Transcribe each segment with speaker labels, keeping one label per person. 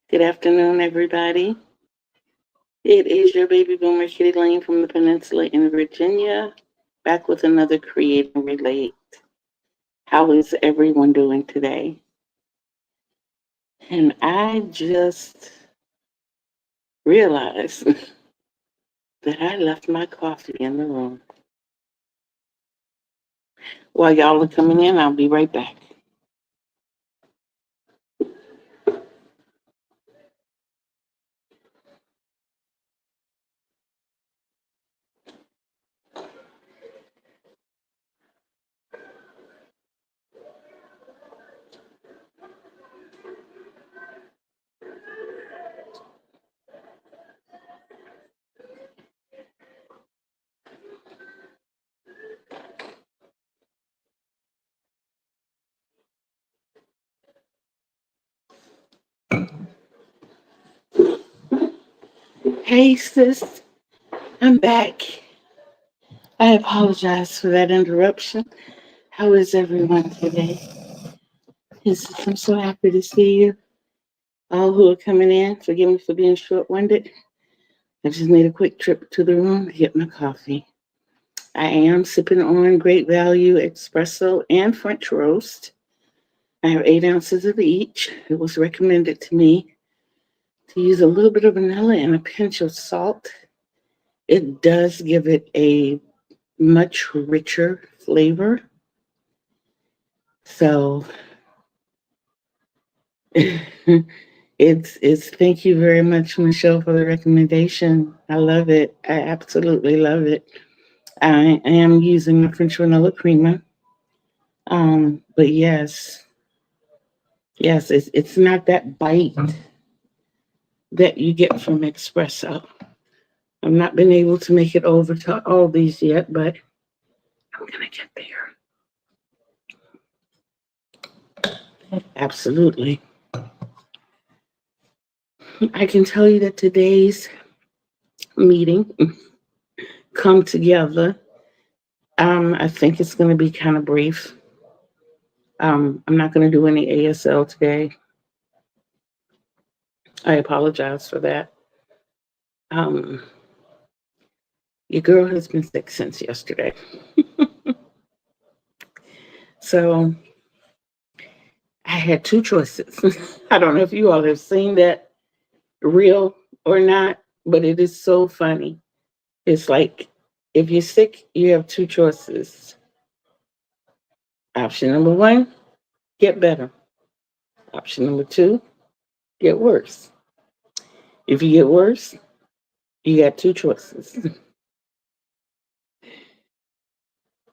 Speaker 1: Good afternoon, everybody. It is your baby boomer Kitty Lane from the Peninsula in Virginia, back with another Create and Relate. How is everyone doing today? And I just realized that I left my coffee in the room. While y'all are coming in, I'll be right back. Hey, sis, I'm back. I apologize for that interruption. How is everyone today? I'm so happy to see you. All who are coming in, forgive me for being short winded. I just made a quick trip to the room to get my coffee. I am sipping on Great Value Espresso and French Roast. I have 8 ounces of each. It was recommended to me to use a little bit of vanilla and a pinch of salt. It does give it a much richer flavor. So it's thank you very much, Michelle, for the recommendation. I love it. I absolutely love it. I am using the French vanilla creamer. But yes, it's not that bite that you get from espresso. I've not been able to make it over to all these yet, but I'm gonna get there. Absolutely. I can tell you that today's meeting come together. I think it's gonna be kind of brief. I'm not gonna do any ASL today. I apologize for that. Um, your girl has been sick since yesterday. So I had two choices. I don't know if you all have seen that real or not, but it is so funny. It's like if you're sick, you have two choices. Option number one, get better. Option number two, get worse. If you get worse, you got two choices.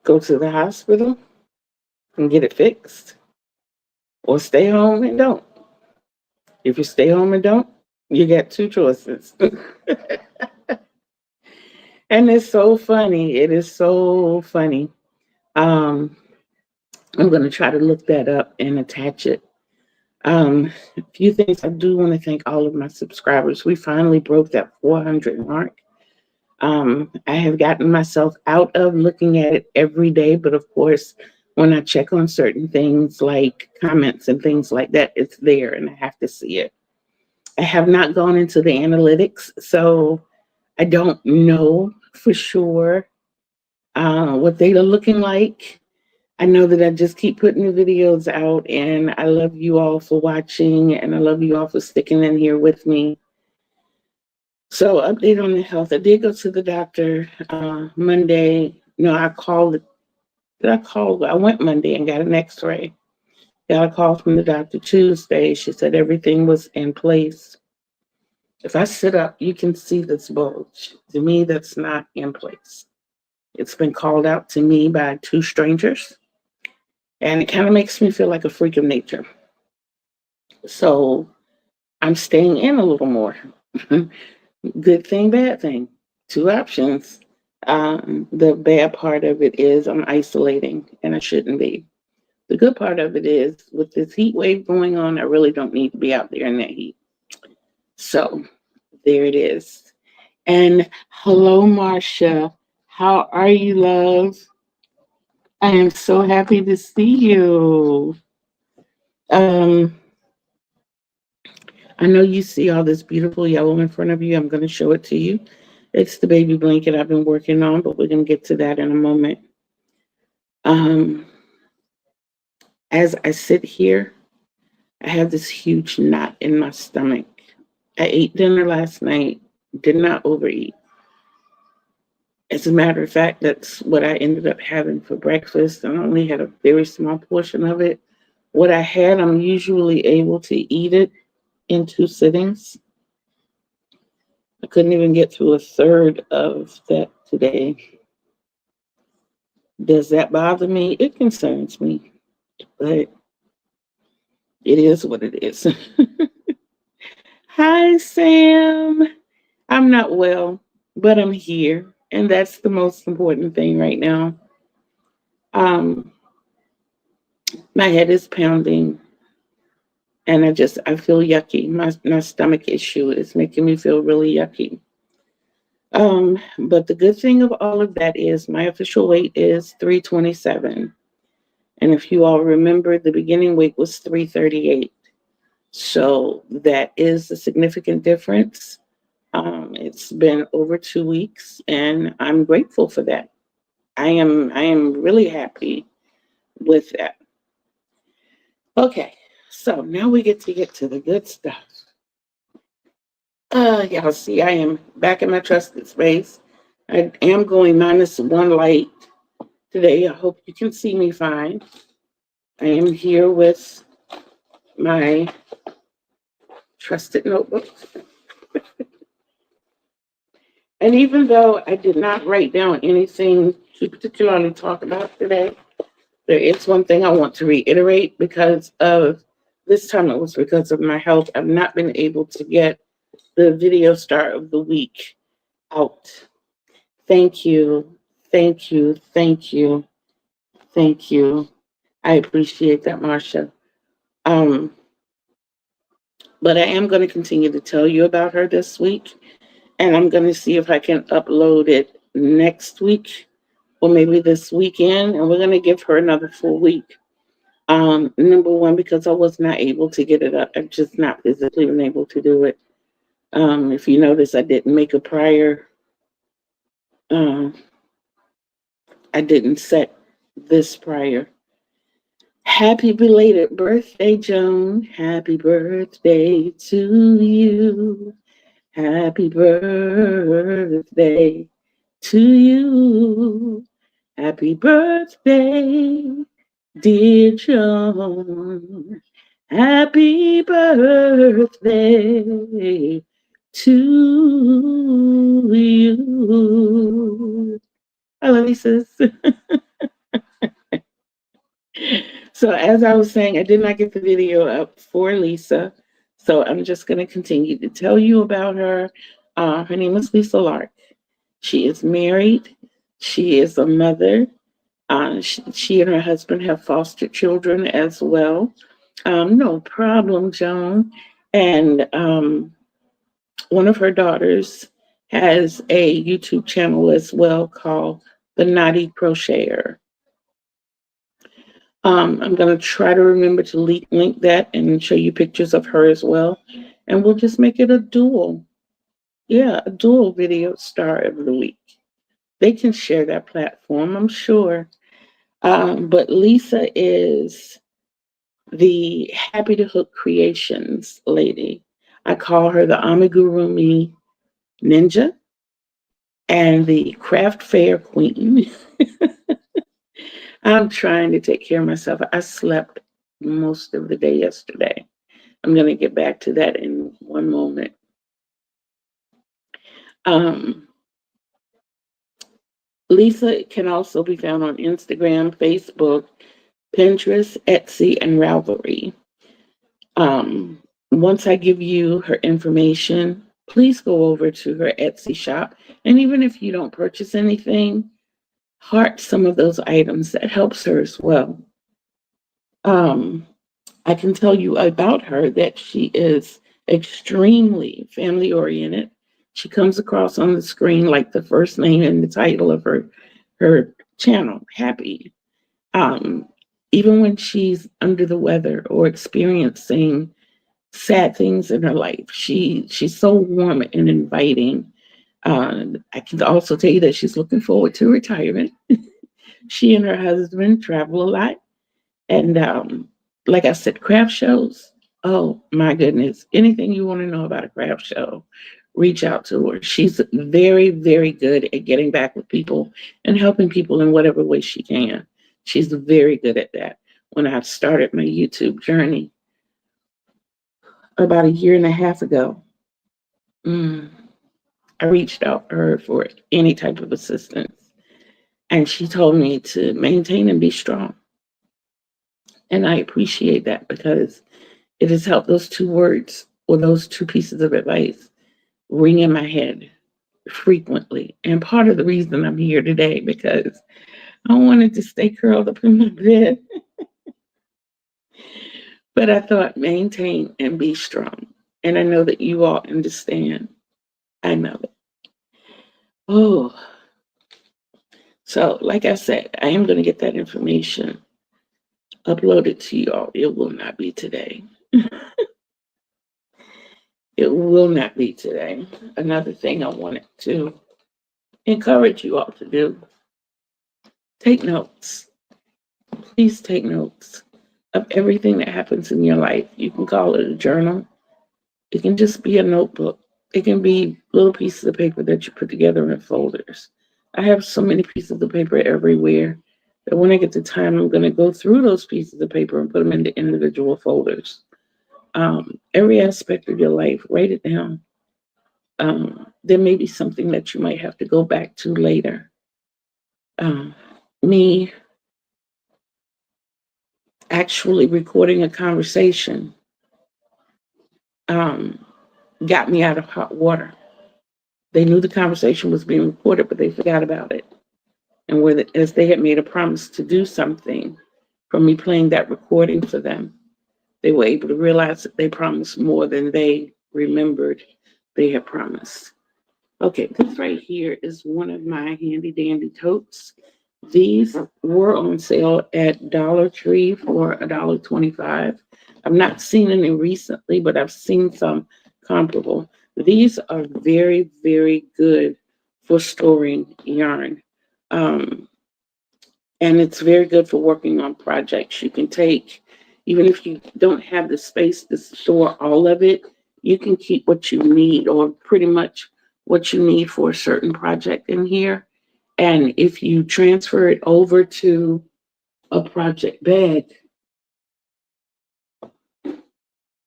Speaker 1: Go to the hospital and get it fixed, or stay home and don't. If you stay home and don't, you got two choices. And it's so funny. It is so funny. Um, I'm going to try to look that up and attach it. A few things I do want to thank all of my subscribers. We finally broke that 400 mark. I have gotten myself out of looking at it every day, but of course, when I check on certain things like comments and things like that, it's there and I have to see it. I have not gone into the analytics, so I don't know for sure what they are looking like. I know that I just keep putting the videos out, and I love you all for watching, and I love you all for sticking in here with me. So, update on the health. I did go to the doctor Monday. No, I called. Did I call? I went Monday and got an X-ray. Got a call from the doctor Tuesday. She said everything was in place. If I sit up, you can see this bulge. To me, that's not in place. It's been called out to me by two strangers, and it kind of makes me feel like a freak of nature. So I'm staying in a little more. Good thing, bad thing. Two options. The bad part of it is I'm isolating, and I shouldn't be. The good part of it is with this heat wave going on, I really don't need to be out there in that heat. So there it is. And hello, Marcia. How are you, love? I am so happy to see you. Um, I know you see all this beautiful yellow in front of you. I'm going to show it to you. It's the baby blanket I've been working on, but we're going to get to that in a moment. Um, as I sit here, I have this huge knot in my stomach. I ate dinner last night, did not overeat. As a matter of fact, that's what I ended up having for breakfast, and I only had a very small portion of it. What I had, I'm usually able to eat it in 2 sittings. I couldn't even get through a third of that today. Does that bother me? It concerns me, but it is what it is. Hi, Sam. I'm not well, but I'm here, and that's the most important thing right now. Um, my head is pounding, and I feel yucky. My stomach issue is making me feel really yucky. But the good thing of all of that is my official weight is 327. And if you all remember, the beginning weight was 338. So that is a significant difference. It's been over 2 weeks, and I'm grateful for that. I am really happy with that. Okay, so now we get to the good stuff. Y'all see, I am back in my trusted space. I am going -1 light today. I hope you can see me fine. I am here with my trusted notebook. And even though I did not write down anything to particularly talk about today, there is one thing I want to reiterate because of this time it was because of my health. I've not been able to get the video star of the week out. Thank you. Thank you. Thank you. Thank you. I appreciate that, Marcia. Um, but I am going to continue to tell you about her this week, and I'm going to see if I can upload it next week or maybe this weekend, and we're going to give her another full week. Number one, because I was not able to get it up. I'm just not physically been able to do it. If you notice, I didn't make a prior, uh, I didn't set this prior. Happy belated birthday, Joan. Happy birthday to you. Happy birthday to you. Happy birthday, dear Joan. Happy birthday to you. I love you, sis. So as I was saying, I did not get the video up for Lisa. So I'm just going to continue to tell you about her. Her name is Lisa Lark. She is married. She is a mother. She and her husband have foster children as well. No problem, Joan. And one of her daughters has a YouTube channel as well called The Naughty Crocheter. I'm going to try to remember to link that and show you pictures of her as well. And we'll just make it a dual. Yeah, a dual video star of the week. They can share that platform, I'm sure. But Lisa is the Happy to Hook Creations lady. I call her the Amigurumi Ninja and the Craft Fair Queen. I'm trying to take care of myself. I slept most of the day yesterday. I'm going to get back to that in one moment. Lisa can also be found on Instagram, Facebook, Pinterest, Etsy, and Ravelry. Once I give you her information, please go over to her Etsy shop. And even if you don't purchase anything, heart some of those items. That helps her as well. I can tell you about her that she is extremely family oriented. She comes across on the screen like the first name and the title of her channel, Happy. Um, Even when she's under the weather or experiencing sad things in her life. She's so warm and inviting. I can also tell you that she's looking forward to retirement. She and her husband travel a lot, and like I said, craft shows. Oh my goodness! Anything you want to know about a craft show, reach out to her. She's very, very good at getting back with people and helping people in whatever way she can. She's very good at that. When I started my YouTube journey about a year and a half ago, mm, I reached out to her for any type of assistance, and she told me to maintain and be strong. And I appreciate that because it has helped those two words or those two pieces of advice ring in my head frequently. And part of the reason I'm here today because I wanted to stay curled up in my bed, but I thought maintain and be strong. And I know that you all understand. I know it. Oh, so like I said, I am going to get that information uploaded to you all. It will not be today. It will not be today. Another thing I wanted to encourage you all to do, take notes. Please take notes of everything that happens in your life. You can call it a journal. It can just be a notebook. It can be little pieces of paper that you put together in folders. I have so many pieces of paper everywhere that when I get the time, I'm going to go through those pieces of paper and put them into individual folders. Every aspect of your life, write it down. There may be something that you might have to go back to later. Me actually recording a conversation um, got me out of hot water. They knew the conversation was being recorded, but they forgot about it. And as they had made a promise to do something from me playing that recording for them, they were able to realize that they promised more than they remembered they had promised. Okay, this right here is one of my handy dandy totes. These were on sale at Dollar Tree for $1.25. I've not seen any recently, but I've seen some comparable. These are very, very good for storing yarn. Um, and it's very good for working on projects. You can take, even if you don't have the space to store all of it, you can keep what you need or pretty much what you need for a certain project in here. And if you transfer it over to a project bag,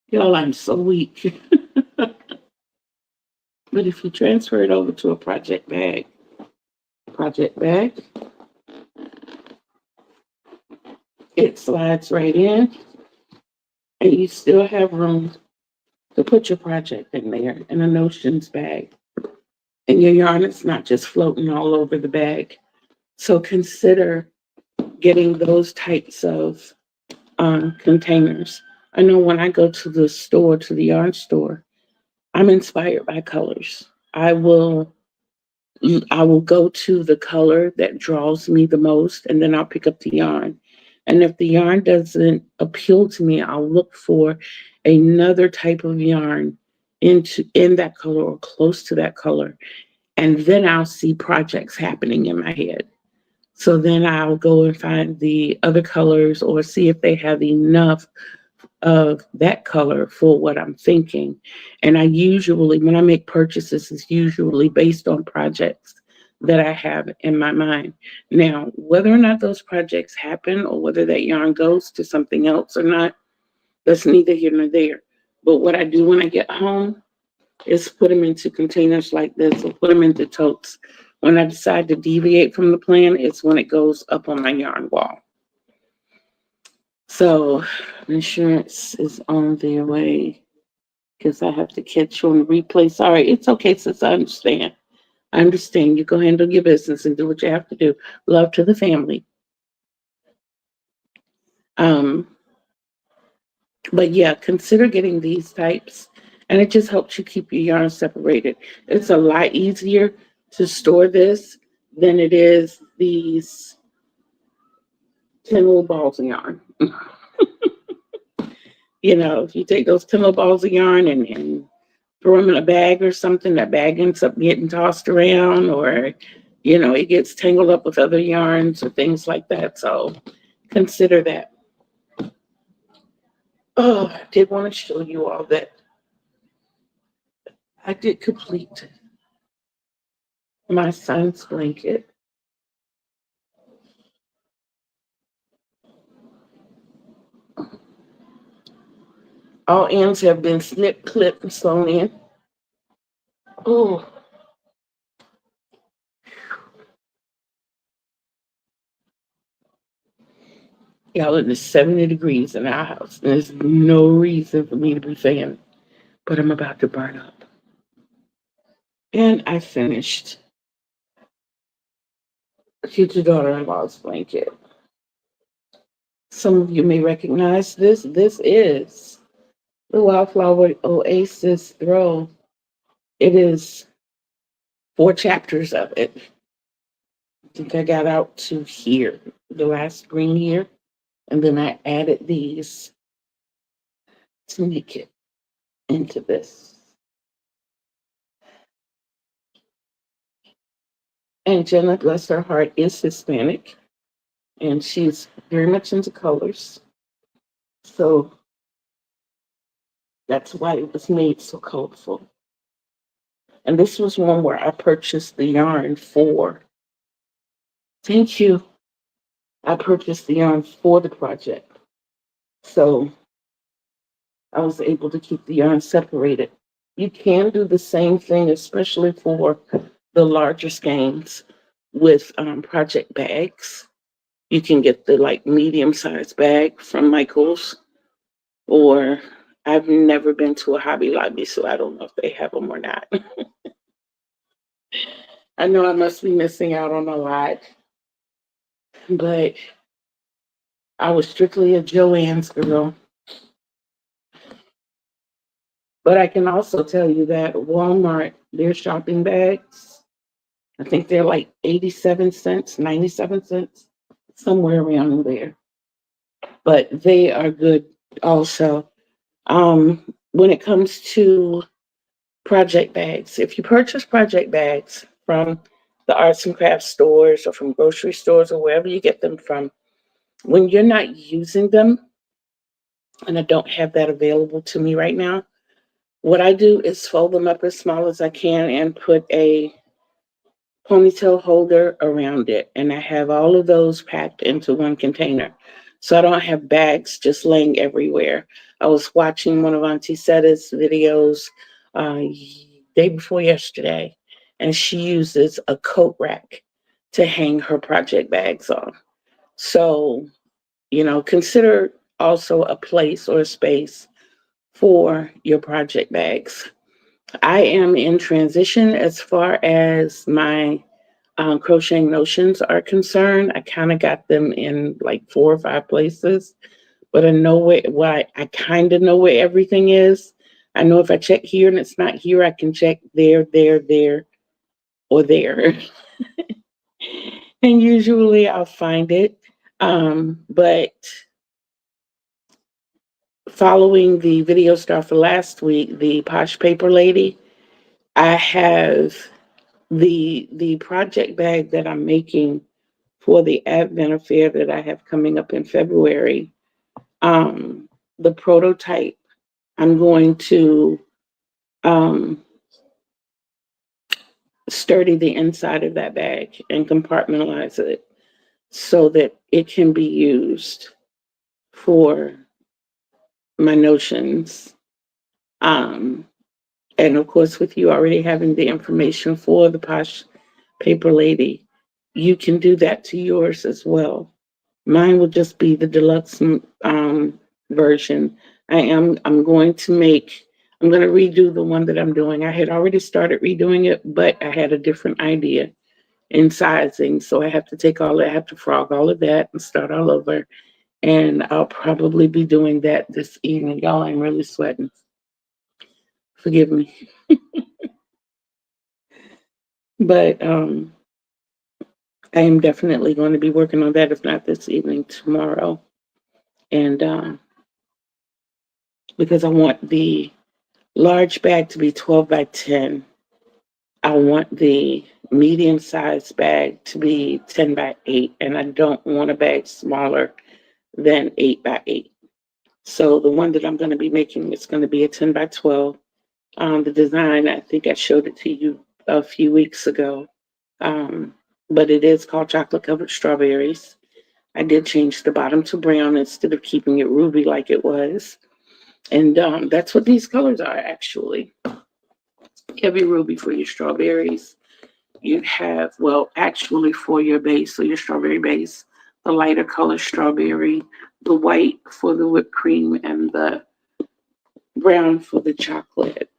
Speaker 1: y'all, I'm so weak. But if you transfer it over to a project bag, it slides right in and you still have room to put your project in there in a notions bag. And your yarn is not just floating all over the bag. So consider getting those types of containers. I know when I go to the store, to the yarn store, I'm inspired by colors. I will go to the color that draws me the most, and then I'll pick up the yarn. And if the yarn doesn't appeal to me, I'll look for another type of yarn in that color or close to that color. And then I'll see projects happening in my head. So then I'll go and find the other colors or see if they have enough of that color for what I'm thinking. And I usually, when I make purchases, it's usually based on projects that I have in my mind. Now, whether or not those projects happen or whether that yarn goes to something else or not, that's neither here nor there. But what I do when I get home is put them into containers like this or put them into totes. When I decide to deviate from the plan, it's when it goes up on my yarn wall. So insurance is on their way because I have to catch you on the replay. Sorry, it's okay, sis. I understand. I understand. You go handle your business and do what you have to do. Love to the family. But yeah, consider getting these types, and it just helps you keep your yarn separated. It's a lot easier to store this than it is these 10 little balls of yarn. If you take those pillow balls of yarn and throw them in a bag or something, that bag ends up getting tossed around, or it gets tangled up with other yarns or things like that. So consider that. Oh, I did want to show you all that I did complete my son's blanket. All ends have been snipped, clipped, and sewn in. Oh, y'all, it is 70 degrees in our house. And there's no reason for me to be saying, but I'm about to burn up. And I finished future daughter-in-law's blanket. Some of you may recognize this. This is the Wildflower Oasis Throw. It is 4 chapters of it. I think I got out to here, the last green here, and then I added these to make it into this. And Jenna, bless her heart, is Hispanic, and she's very much into colors. So that's why it was made so colorful. And this was one where I purchased the yarn for. Thank you. I purchased the yarn for the project. So I was able to keep the yarn separated. You can do the same thing, especially for the larger skeins with project bags. You can get the medium sized bag from Michaels, or I've never been to a Hobby Lobby, so I don't know if they have them or not. I know I must be missing out on a lot, but I was strictly a Joann's girl. But I can also tell you that Walmart, their shopping bags, I think they're like 87 cents, 97 cents, somewhere around there. But they are good also. When it comes to project bags, if you purchase project bags from the arts and crafts stores or from grocery stores or wherever you get them from, when you're not using them, and I don't have that available to me right now, what I do is fold them up as small as I can and put a ponytail holder around it. And I have all of those packed into one container. So I don't have bags just laying everywhere. I was watching one of Auntie Setta's videos uh, day before yesterday, and she uses a coat rack to hang her project bags on. So, consider also a place or a space for your project bags. I am in transition as far as my crocheting notions are concerned. I kind of got them in like 4 or 5 places, but I know I kind of know where everything is. I know if I check here and it's not here, I can check there, or there. And usually I'll find it. But following the video star for last week, the Posh Paper Lady, I have the project bag that I'm making for the Advent Affair that I have coming up in February. Um, the prototype, I'm going to um, sturdy the inside of that bag and compartmentalize it so that it can be used for my notions. Um, and of course, with you already having the information for the Posh Paper Lady, you can do that to yours as well. Mine will just be the deluxe version. I'm going to redo the one that I'm doing. I had already started redoing it, but I had a different idea in sizing. So I have to frog all of that and start all over. And I'll probably be doing that this evening. Y'all, I'm really sweating. Forgive me. But I am definitely going to be working on that, if not this evening, tomorrow. And because I want the large bag to be 12 by 10. I want the medium sized bag to be 10 by 8, and I don't want a bag smaller than 8 by 8. So the one that I'm going to be making is going to be a 10 by 12. The design, I think I showed it to you a few weeks ago, um, but it is called chocolate covered strawberries. I did change the bottom to brown instead of keeping it ruby like it was. And that's what these colors are actually. Heavy ruby for your strawberries. You have, well, actually for your base, so your strawberry base, the lighter color strawberry, the white for the whipped cream, and the brown for the chocolate.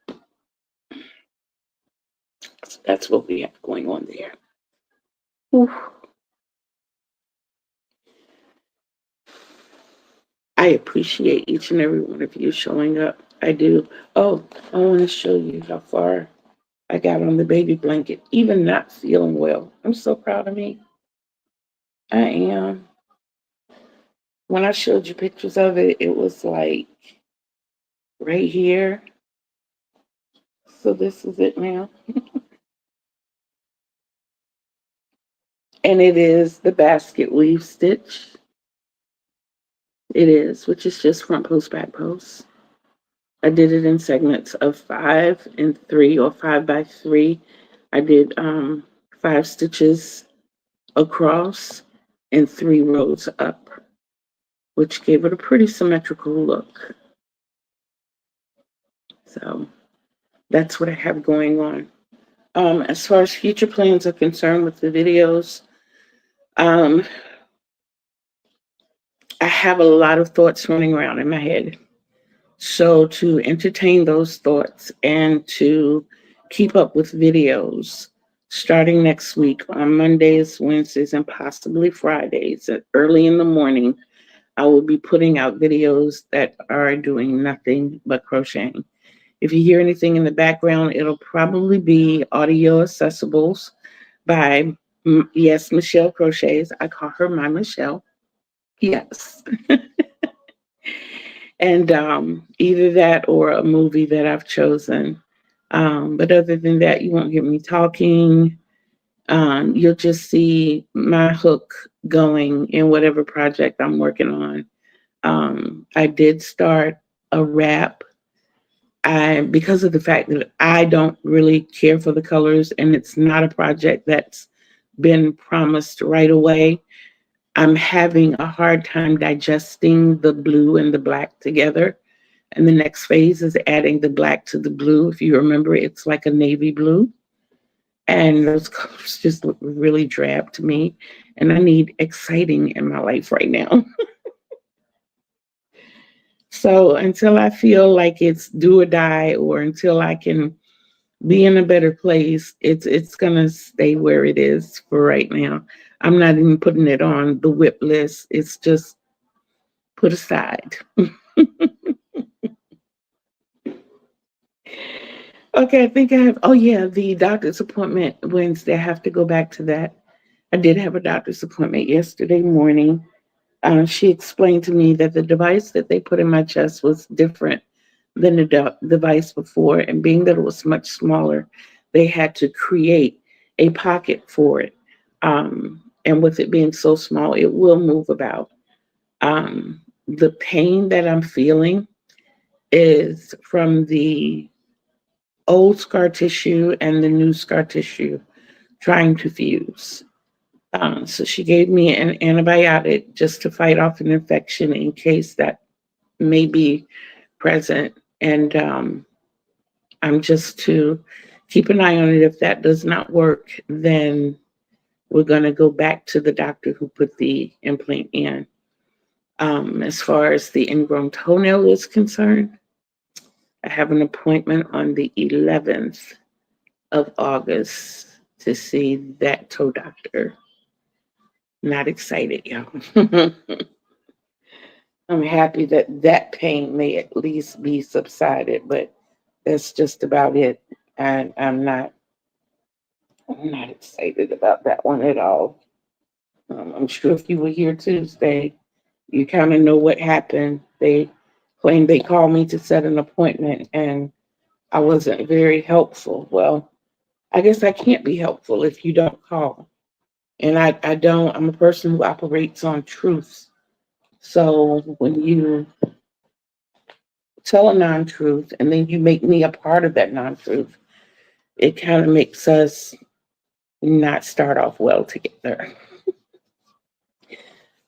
Speaker 1: So that's what we have going on there. Ooh. I appreciate each and every one of you showing up. I do. Oh, I want to show you how far I got on the baby blanket, even not feeling well. I'm so proud of me. I am. When I showed you pictures of it, it was like right here. So this is it now. And it is the basket weave stitch. It is, which is just front post, back post. I did it in segments of 5 and 3 or 5 by 3. I did 5 stitches across and 3 rows up, which gave it a pretty symmetrical look. So that's what I have going on. As far as future plans are concerned with the videos, um, I have a lot of thoughts running around in my head. So to entertain those thoughts and to keep up with videos, starting next week on Mondays, Wednesdays, and possibly Fridays, early in the morning, I will be putting out videos that are doing nothing but crocheting. If you hear anything in the background, it'll probably be audio accessibles by, yes, Michelle Crochets. I call her my Michelle. Yes. And either that or a movie that I've chosen. But other than that, you won't hear me talking. You'll just see my hook going in whatever project I'm working on. I did start a wrap. Because of the fact that I don't really care for the colors and it's not a project that's been promised right away, I'm having a hard time digesting the blue and the black together. And the next phase is adding the black to the blue. If you remember, it's like a navy blue. And those colors just look really drab to me. And I need exciting in my life right now. So until I feel like it's do or die, or until I can be in a better place, it's gonna stay where it is for right now. I'm not even putting it on the whip list. It's just put aside. Okay, I think I have. Oh yeah, the doctor's appointment Wednesday. I have to go back to that. I did have a doctor's appointment yesterday morning. She explained to me that the device that they put in my chest was different than the device before, and being that it was much smaller, they had to create a pocket for it. And with it being so small, it will move about. The pain that I'm feeling is from the old scar tissue and the new scar tissue trying to fuse. So she gave me an antibiotic just to fight off an infection in case that may be present. And I'm just to keep an eye on it. If that does not work, then we're going to go back to the doctor who put the implant in. As far as the ingrown toenail is concerned, I have an appointment on the 11th of August to see that toe doctor. Not excited, y'all. I'm happy that that pain may at least be subsided, but that's just about it. And I'm not excited about that one at all. I'm sure if you were here Tuesday, you kind of know what happened. They when they called me to set an appointment and I wasn't very helpful. Well, I guess I can't be helpful if you don't call. And I don't, I'm a person who operates on truth. So when you tell a non truth and then you make me a part of that non truth, it kind of makes us not start off well together.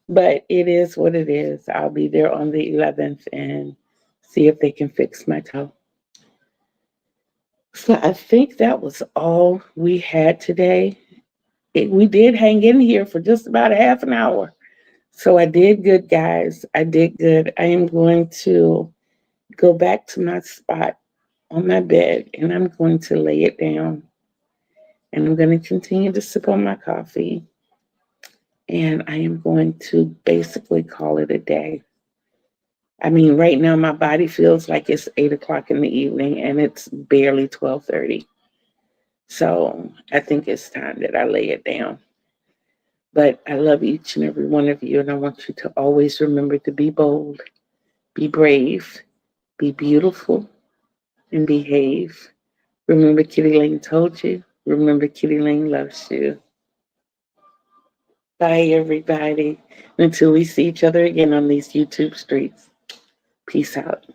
Speaker 1: But it is what it is. I'll be there on the 11th and see if they can fix my toe. So I think that was all we had today. We did hang in here for just about a half an hour. So I did good, guys. I did good. I am going to go back to my spot on my bed and I'm going to lay it down and I'm going to continue to sip on my coffee and I am going to basically call it a day. I mean, right now my body feels like it's 8 o'clock in the evening and it's barely 12:30. So I think it's time that I lay it down. But I love each and every one of you, and I want you to always remember to be bold, be brave, be beautiful, and behave. Remember, Kitty Lane told you. Remember, Kitty Lane loves you. Bye, everybody. Until we see each other again on these YouTube streets. Peace out.